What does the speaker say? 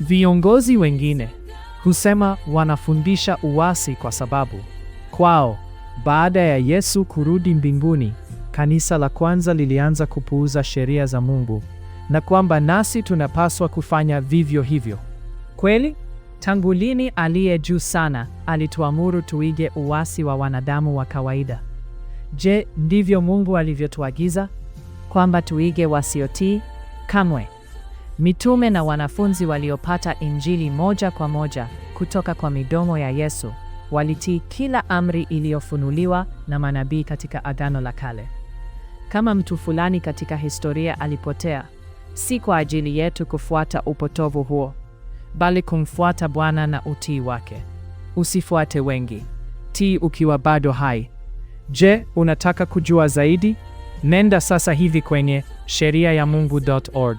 Viongozi wengine husema wanafundisha uasi kwa sababu kwao, baada ya Yesu kurudi mbinguni, kanisa la kwanza lilianza kupuuza sheria za Mungu na kwamba nasi tunapaswa kufanya vivyo hivyo. Kweli? Tangu lini aliye juu sana alituamuru tuige uasi wa wanadamu wa kawaida? Je, ndivyo Mungu alivyotuagiza? Kwamba tuige wasiotii? Kamwe. Mitume na wanafunzi waliopata Injili moja kwa moja kutoka kwa midomo ya Yesu walitii kila amri iliyofunuliwa na manabii katika Agano la Kale. Kama mtu fulani katika historia alipotea, si kwa ajili yetu kufuata upotovu huo, bali kumfuata Bwana na utii wake. Usifuate wengi, tii ukiwa bado hai. Je, unataka kujua zaidi? Nenda sasa hivi kwenye sheriayamungu.org.